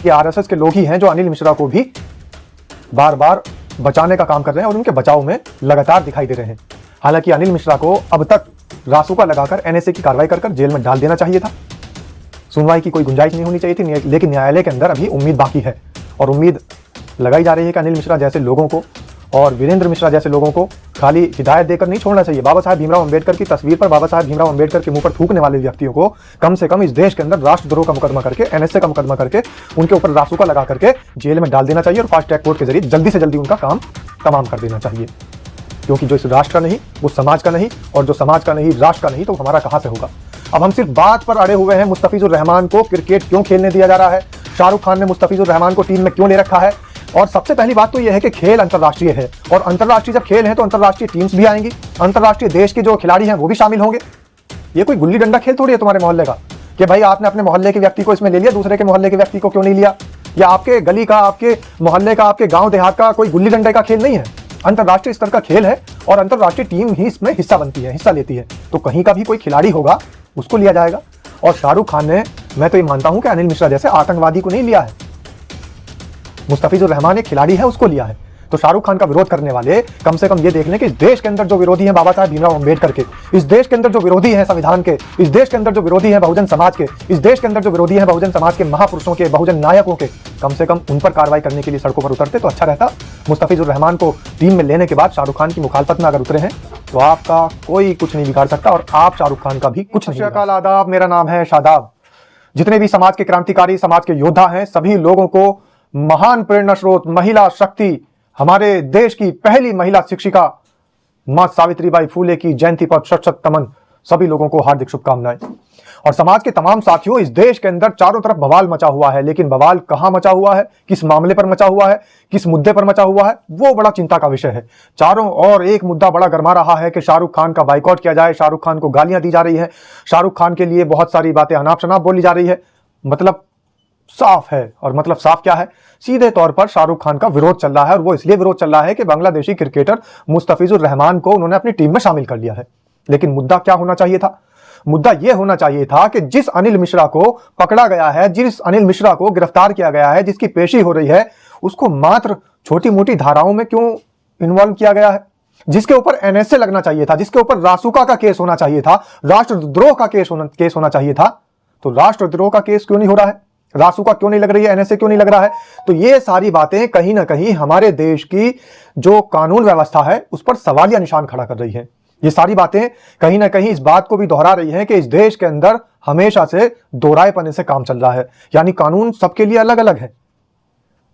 ये आरएसएस के लोग ही हैं जो अनिल मिश्रा को भी बार बार बचाने का काम कर रहे हैं और उनके बचाव में लगातार दिखाई दे रहे हैं। हालांकि अनिल मिश्रा को अब तक रासुका लगाकर एनएसए की कार्रवाई कर जेल में डाल देना चाहिए था। सुनवाई की कोई गुंजाइश नहीं होनी चाहिए थी, लेकिन न्यायालय के अंदर अभी उम्मीद बाकी है और उम्मीद लगाई जा रही है कि अनिल मिश्रा जैसे लोगों को और वीरेंद्र मिश्रा जैसे लोगों को खाली हिदायत देकर नहीं छोड़ना चाहिए। बाबा साहब भीमराव अंबेडकर की तस्वीर पर बाबा साहब भीमराव अंबेडकर के मुंह पर थूकने वाले व्यक्तियों को कम से कम इस देश के अंदर राष्ट्रद्रोह का मुकदमा करके, एनएसए का मुकदमा करके, उनके ऊपर रासुका लगा करके जेल में डाल देना चाहिए और फास्ट ट्रैक कोर्ट के जरिए जल्दी से जल्दी उनका काम तमाम कर देना चाहिए। क्योंकि जो इस राष्ट्र का नहीं वो समाज का नहीं, और जो समाज का नहीं राष्ट्र का नहीं तो हमारा कहां से होगा। अब हम सिर्फ बात पर अड़े हुए हैं मुस्तफिजुर रहमान को क्रिकेट क्यों खेलने दिया जा रहा है, शाहरुख खान ने मुस्तफिजुर रहमान को टीम में क्यों ले रखा है। और सबसे पहली बात तो यह है कि खेल अंतर्राष्ट्रीय है और अंतर्राष्ट्रीय जब खेल है तो अंतर्राष्ट्रीय टीम्स भी आएंगी, अंतर्राष्ट्रीय देश के जो खिलाड़ी हैं वो भी शामिल होंगे। ये कोई गुल्ली डंडा खेल थोड़ी है तुम्हारे मोहल्ले का कि भाई आपने अपने मोहल्ले के व्यक्ति को इसमें ले लिया, दूसरे के मोहल्ले के व्यक्ति को क्यों नहीं लिया। या आपके गली का, आपके मोहल्ले का, आपके गांव देहात का कोई गुल्ली डंडे का खेल नहीं है, अंतर्राष्ट्रीय स्तर का खेल है और अंतर्राष्ट्रीय टीम ही इसमें हिस्सा बनती है, हिस्सा लेती है। तो कहीं का भी कोई खिलाड़ी होगा उसको लिया जाएगा। और शाहरुख खान ने, मैं तो ये मानता हूं कि अनिल मिश्रा जैसे आतंकवादी को नहीं लिया है, मुस्तफिजुर रहमान एक खिलाड़ी है उसको लिया है। तो शाहरुख खान का विरोध करने वाले कम से कम ये देख लें कि इस देश के अंदर जो विरोधी हैं बाबा साहब भीमराव अंबेडकर के, इस देश के अंदर जो विरोधी हैं संविधान के, इस देश के अंदर जो विरोधी हैं बहुजन समाज के, इस देश के अंदर जो विरोधी हैं बहुजन समाज के महापुरुषों के, बहुजन नायकों के, कम से कम उन पर कार्रवाई करने के लिए सड़कों पर उतरते तो अच्छा रहता। मुस्तफिजुर रहमान को टीम में लेने के बाद शाहरुख खान की मुखालफत में अगर उतरे हैं तो आपका कोई कुछ नहीं बिगाड़ सकता और आप शाहरुख खान का भी कुछ नहीं। आदाब, मेरा नाम है शादाब। जितने भी समाज के क्रांतिकारी, समाज के योद्धा हैं, सभी लोगों को महान प्रेरणा स्रोत, महिला शक्ति, हमारे देश की पहली महिला शिक्षिका मां सावित्रीबाई फूले की जयंती पर शत शत नमन। सभी लोगों को हार्दिक शुभकामनाएं। और समाज के तमाम साथियों, इस देश के अंदर चारों तरफ बवाल मचा हुआ है, लेकिन बवाल कहां मचा हुआ है, किस मामले पर मचा हुआ है, किस मुद्दे पर मचा हुआ है, वो बड़ा चिंता का विषय है। चारों ओर एक मुद्दा बड़ा गरमा रहा है कि शाहरुख खान का बाइकआउट किया जाए, शाहरुख खान को गालियां दी जा रही है, शाहरुख खान के लिए बहुत सारी बातें अनाप शनाप बोली जा रही है। मतलब साफ है, और मतलब साफ क्या है, सीधे तौर पर शाहरुख खान का विरोध चल रहा है। और वो इसलिए विरोध चल रहा है कि बांग्लादेशी क्रिकेटर मुस्तफिजुर रहमान को उन्होंने अपनी टीम में शामिल कर लिया है। लेकिन मुद्दा क्या होना चाहिए था? मुद्दा यह होना चाहिए था कि जिस अनिल मिश्रा को पकड़ा गया है, जिस अनिल मिश्रा को गिरफ्तार किया गया है, जिसकी पेशी हो रही है, उसको मात्र छोटी मोटी धाराओं में क्यों इन्वॉल्व किया गया है? जिसके ऊपर एनएसए लगना चाहिए था, जिसके ऊपर रासुका का केस होना चाहिए था, राष्ट्रद्रोह का केस होना चाहिए था, तो राष्ट्रद्रोह का केस क्यों नहीं हो रहा है? रासुका क्यों नहीं लग रही है? एनएसए क्यों नहीं लग रहा है? तो ये सारी बातें कहीं ना कहीं हमारे देश की जो कानून व्यवस्था है उस पर सवालिया निशान खड़ा कर रही है। ये सारी बातें कहीं ना कहीं इस बात को भी दोहरा रही हैं कि इस देश के अंदर हमेशा से दोहराएपने से काम चल रहा है। यानी कानून सबके लिए अलग अलग है।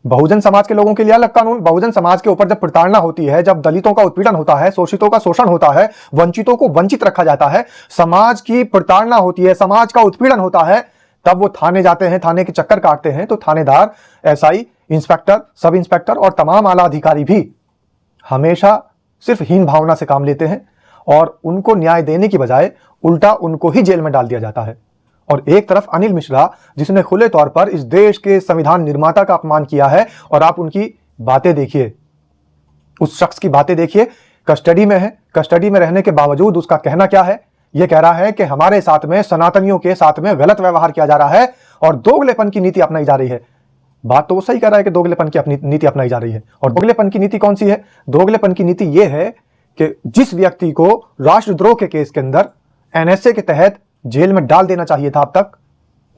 बहुजन समाज के लोगों के लिए अलग कानून, बहुजन समाज के ऊपर जब प्रताड़ना होती है, जब दलितों का उत्पीड़न होता है, शोषितों का शोषण होता है, वंचितों को वंचित रखा जाता है, समाज की प्रताड़ना होती है, समाज का उत्पीड़न होता है, तब वो थाने जाते हैं, थाने के चक्कर काटते हैं। तो थानेदार, एसआई, इंस्पेक्टर, सब इंस्पेक्टर और तमाम आला अधिकारी भी हमेशा सिर्फ हीन भावना से काम लेते हैं और उनको न्याय देने की बजाय उल्टा उनको ही जेल में डाल दिया जाता है। और एक तरफ अनिल मिश्रा, जिसने खुले तौर पर इस देश के संविधान निर्माता का अपमान किया है, और आप उनकी बातें देखिए, उस शख्स की बातें देखिए, कस्टडी में है, कस्टडी में रहने के बावजूद उसका कहना क्या है? यह कह रहा है कि हमारे साथ में, सनातनियों के साथ में गलत व्यवहार किया जा रहा है और दोगलेपन की नीति अपनाई जा रही है। बात तो वो सही कह रहा है कि दोगलेपन की अपनी नीति अपनाई जा रही है। और दोगलेपन की नीति कौन सी है? दोगलेपन की नीति यह है कि जिस व्यक्ति को राष्ट्रद्रोह के केस के अंदर एनएसए के तहत जेल में डाल देना चाहिए था अब तक,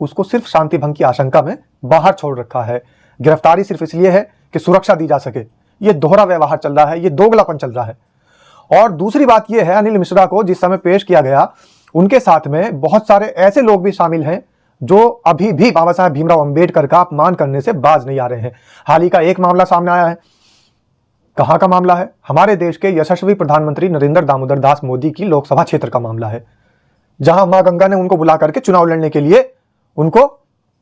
उसको सिर्फ शांति भंग की आशंका में बाहर छोड़ रखा है। गिरफ्तारी सिर्फ इसलिए है कि सुरक्षा दी जा सके। यह दोहरा व्यवहार चल रहा है, यह दोगलापन चल रहा है। और दूसरी बात यह है, अनिल मिश्रा को जिस समय पेश किया गया, उनके साथ में बहुत सारे ऐसे लोग भी शामिल हैं जो अभी भी बाबा साहब भीमराव अंबेडकर का अपमान करने से बाज नहीं आ रहे हैं। हाल ही का एक मामला सामने आया है। कहां का मामला है? हमारे देश के यशस्वी प्रधानमंत्री नरेंद्र दामोदर दास मोदी की लोकसभा क्षेत्र का मामला है, जहां मां गंगा ने उनको बुला करके चुनाव लड़ने के लिए उनको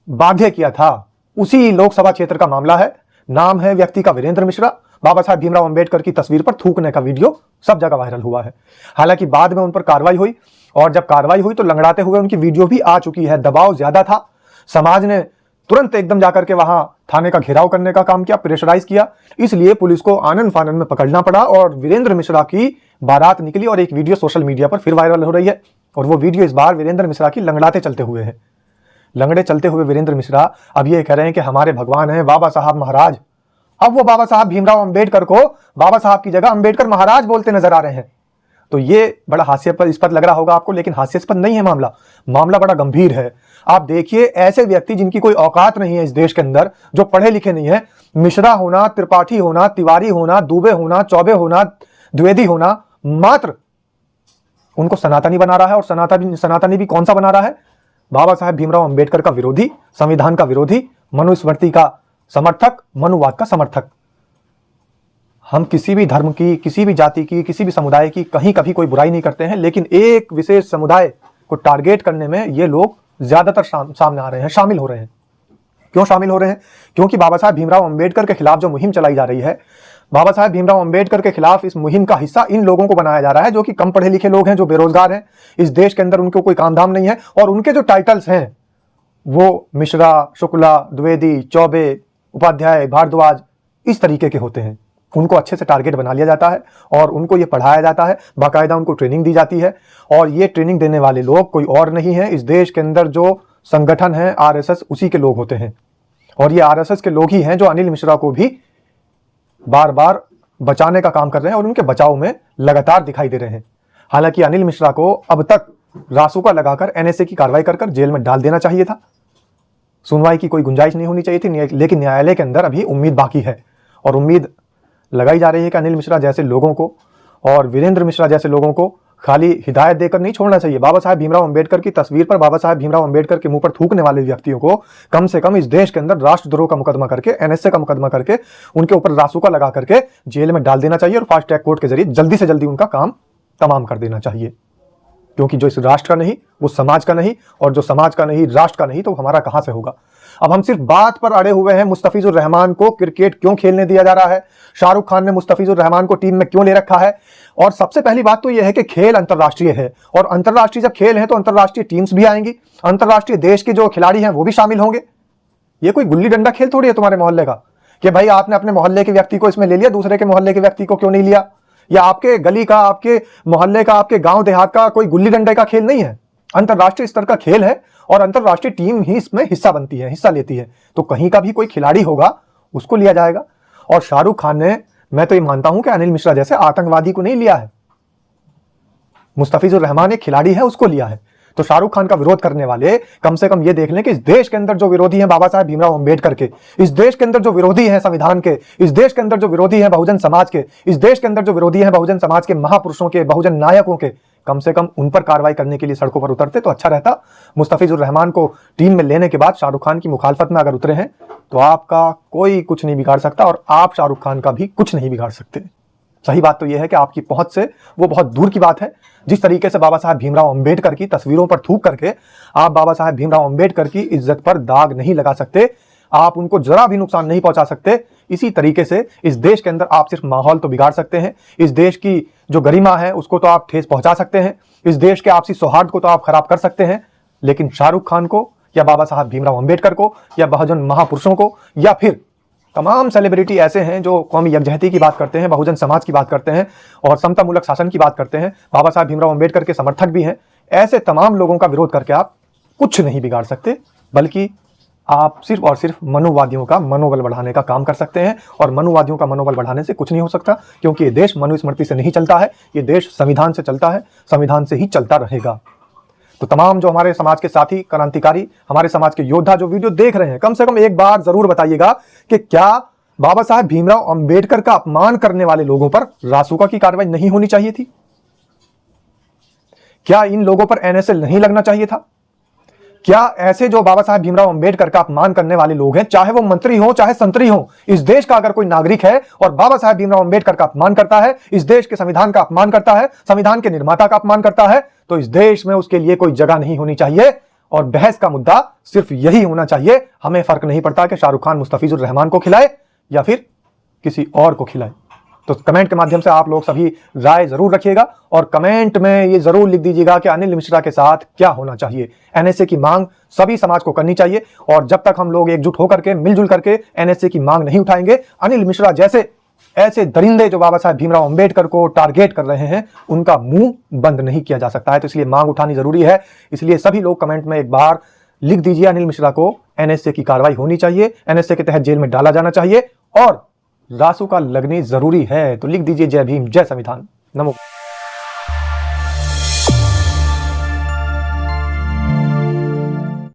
बाध्य किया था। उसी लोकसभा क्षेत्र का मामला है। नाम है व्यक्ति का वीरेंद्र मिश्रा। बाबा साहब भीमराव अंबेडकर की तस्वीर पर थूकने का वीडियो सब जगह वायरल हुआ है। हालांकि बाद में उन पर कार्रवाई हुई, और जब कार्रवाई हुई तो लंगड़ाते हुए उनकी वीडियो भी आ चुकी है। दबाव ज्यादा था, समाज ने तुरंत एकदम जाकर के वहां थाने का घेराव करने का काम किया, प्रेशराइज किया, इसलिए पुलिस को आनन फानन में पकड़ना पड़ा और वीरेंद्र मिश्रा की बारात निकली और एक वीडियो सोशल मीडिया पर फिर वायरल हो रही है। और वो वीडियो इस बार वीरेंद्र मिश्रा की लंगड़ाते चलते हुए है। लंगड़े चलते हुए वीरेंद्र मिश्रा अब ये कह रहे हैं कि हमारे भगवान हैं बाबा साहब महाराज। अब वो बाबा साहब भीमराव अंबेडकर को बाबा साहब की जगह अंबेडकर महाराज बोलते नजर आ रहे हैं। तो ये बड़ा हास्यास्पद लग रहा होगा आपको, लेकिन हास्यास्पद नहीं है मामला बड़ा गंभीर है। आप देखिए, ऐसे व्यक्ति जिनकी कोई औकात नहीं है इस देश के अंदर, जो पढ़े लिखे नहीं है, मिश्रा होना, त्रिपाठी होना, तिवारी होना, दुबे होना, चौबे होना, द्विवेदी होना, मात्र उनको सनातनी बना रहा है। और सनातनी भी कौन सा बना रहा है? बाबा साहेब भीमराव अंबेडकर का विरोधी, संविधान का विरोधी, मनुस्मृति का समर्थक, मनुवाद का समर्थक। हम किसी भी धर्म की, किसी भी जाति की, किसी भी समुदाय की कहीं कभी कोई बुराई नहीं करते हैं, लेकिन एक विशेष समुदाय को टारगेट करने में ये लोग ज्यादातर सामने आ रहे हैं, शामिल हो रहे हैं। क्यों शामिल हो रहे हैं? क्योंकि बाबा साहेब भीमराव अंबेडकर के खिलाफ जो मुहिम चलाई जा रही है, बाबा साहेब भीमराव अंबेडकर के खिलाफ इस मुहिम का हिस्सा इन लोगों को बनाया जा रहा है जो कि कम पढ़े लिखे लोग हैं, जो बेरोजगार हैं, इस देश के अंदर उनको कोई काम धाम नहीं है, और उनके जो टाइटल्स हैं वो मिश्रा, शुक्ला, द्विवेदी, चौबे, उपाध्याय, भारद्वाज इस तरीके के होते हैं। उनको अच्छे से टारगेट बना लिया जाता है और उनको ये पढ़ाया जाता है, बाकायदा उनको ट्रेनिंग दी जाती है। और ये ट्रेनिंग देने वाले लोग कोई और नहीं है, इस देश के अंदर जो संगठन है आरएसएस, उसी के लोग होते हैं। और ये आरएसएस के लोग ही हैं जो अनिल मिश्रा को भी बार बार बचाने का काम कर रहे हैं और उनके बचाव में लगातार दिखाई दे रहे हैं। हालांकि अनिल मिश्रा को अब तक रासुका लगाकर एनएसए की कार्रवाई कर जेल में डाल देना चाहिए था। सुनवाई की कोई गुंजाइश नहीं होनी चाहिए थी, लेकिन न्यायालय के अंदर अभी उम्मीद बाकी है। और उम्मीद लगाई जा रही है कि अनिल मिश्रा जैसे लोगों को और वीरेंद्र मिश्रा जैसे लोगों को खाली हिदायत देकर नहीं छोड़ना चाहिए। बाबा साहेब भीमराव अंबेडकर की तस्वीर पर बाबा साहेब भीमराव अंबेडकर के मुंह पर थूकने वाले व्यक्तियों को कम से कम इस देश के अंदर राष्ट्रद्रोह का मुकदमा करके, एनएसए का मुकदमा करके, उनके ऊपर रासुका लगा करके जेल में डाल देना चाहिए और फास्ट ट्रैक कोर्ट के जरिए जल्दी से जल्दी उनका काम तमाम कर देना चाहिए। क्योंकि जो इस राष्ट्र का नहीं वो समाज का नहीं, और जो समाज का नहीं राष्ट्र का नहीं तो हमारा कहां से होगा। अब हम सिर्फ बात पर अड़े हुए हैं, मुस्तफिजुर रहमान को क्रिकेट क्यों खेलने दिया जा रहा है, शाहरुख खान ने मुस्तफिजुर रहमान को टीम में क्यों ले रखा है। और सबसे पहली बात तो यह है कि खेल अंतर्राष्ट्रीय है, और अंतर्राष्ट्रीय जब खेल है तो अंतर्राष्ट्रीय टीम्स भी आएंगी, अंतर्राष्ट्रीय देश के जो खिलाड़ी हैं वो भी शामिल होंगे। ये कोई गुल्ली डंडा खेल थोड़ी है तुम्हारे मोहल्ले का, कि भाई आपने अपने मोहल्ले के व्यक्ति को इसमें ले लिया, दूसरे के मोहल्ले के व्यक्ति को क्यों नहीं लिया। या आपके गली का, आपके मोहल्ले का, आपके गांव देहात का कोई गुल्ली डंडे का खेल नहीं है, अंतर्राष्ट्रीय स्तर का खेल है और अंतर्राष्ट्रीय टीम ही इसमें हिस्सा बनती है, हिस्सा लेती है। तो कहीं का भी कोई खिलाड़ी होगा उसको लिया जाएगा। और शाहरुख खान ने, मैं तो ये मानता हूं कि अनिल मिश्रा जैसे आतंकवादी को नहीं लिया है, मुस्तफिजुर रहमान एक खिलाड़ी है उसको लिया है। तो शाहरुख खान का विरोध करने वाले कम से कम ये देख लें कि इस देश के अंदर जो विरोधी हैं बाबा साहेब भीमराव अंबेडकर के, इस देश के अंदर जो विरोधी हैं संविधान के, इस देश के अंदर जो विरोधी हैं बहुजन समाज के, इस देश के अंदर जो विरोधी हैं बहुजन समाज के महापुरुषों के, बहुजन नायकों के, कम से कम उन पर कार्रवाई करने के लिए सड़कों पर उतरते तो अच्छा रहता। मुस्तफिजुर रहमान को टीम में लेने के बाद शाहरुख खान की मुखालफत में अगर उतरे हैं तो आपका कोई कुछ नहीं बिगाड़ सकता और आप शाहरुख खान का भी कुछ नहीं बिगाड़ सकते। सही बात तो यह है कि आपकी पहुंच से वो बहुत दूर की बात है। जिस तरीके से बाबा साहेब भीमराव अंबेडकर की तस्वीरों पर थूक करके आप बाबा साहेब भीमराव अंबेडकर की इज्जत पर दाग नहीं लगा सकते, आप उनको जरा भी नुकसान नहीं पहुंचा सकते, इसी तरीके से इस देश के अंदर आप सिर्फ माहौल तो बिगाड़ सकते हैं, इस देश की जो गरिमा है उसको तो आप ठेस पहुंचा सकते हैं, इस देश के आपसी सौहार्द को तो आप खराब कर सकते हैं, लेकिन शाहरुख खान को या बाबा साहब भीमराव अंबेडकर को या बहुजन महापुरुषों को या फिर तमाम सेलिब्रिटी ऐसे हैं जो कौमी यकजहती की बात करते हैं, बहुजन समाज की बात करते हैं और समतामूलक शासन की बात करते हैं, बाबा साहब भीमराव अंबेडकर के समर्थक भी हैं, ऐसे तमाम लोगों का विरोध करके आप कुछ नहीं बिगाड़ सकते, बल्कि आप सिर्फ और सिर्फ मनुवादियों का मनोबल बढ़ाने का काम कर सकते हैं। और मनुवादियों का मनोबल बढ़ाने से कुछ नहीं हो सकता, क्योंकि ये देश मनुस्मृति से नहीं चलता है, ये देश संविधान से चलता है, संविधान से ही चलता रहेगा। तो तमाम जो हमारे समाज के साथी, क्रांतिकारी, हमारे समाज के योद्धा जो वीडियो देख रहे हैं, कम से कम एक बार जरूर बताइएगा कि क्या बाबा साहब भीमराव अंबेडकर का अपमान करने वाले लोगों पर रासुका की कार्रवाई नहीं होनी चाहिए थी? क्या इन लोगों पर एनएसए नहीं लगना चाहिए था? क्या ऐसे जो बाबा साहब भीमराव अंबेडकर का अपमान करने वाले लोग हैं, चाहे वो मंत्री हो चाहे संतरी हो, इस देश का अगर कोई नागरिक है और बाबा साहब भीमराव अंबेडकर का अपमान करता है, इस देश के संविधान का अपमान करता है, संविधान के निर्माता का अपमान करता है, तो इस देश में उसके लिए कोई जगह नहीं होनी चाहिए। और बहस का मुद्दा सिर्फ यही होना चाहिए। हमें फर्क नहीं पड़ता कि शाहरुख खान मुस्तफिजुर रहमान को खिलाए या फिर किसी और को खिलाए। तो कमेंट के माध्यम से आप लोग सभी राय जरूर रखिएगा और कमेंट में ये जरूर लिख दीजिएगा कि अनिल मिश्रा के साथ क्या होना चाहिए। एनएसए की मांग सभी समाज को करनी चाहिए और जब तक हम लोग एकजुट होकर के, मिलजुल करके एनएसए की मांग नहीं उठाएंगे, अनिल मिश्रा जैसे ऐसे दरिंदे जो बाबा साहब भीमराव अंबेडकर को टारगेट कर रहे हैं, उनका मुंह बंद नहीं किया जा सकता है। तो इसलिए मांग उठानी जरूरी है। इसलिए सभी लोग कमेंट में एक बार लिख दीजिए अनिल मिश्रा को एनएसए की कार्रवाई होनी चाहिए, एनएसए के तहत जेल में डाला जाना चाहिए और रासुका लगनी जरूरी है। तो लिख दीजिए जय भीम जय संविधान। नमो।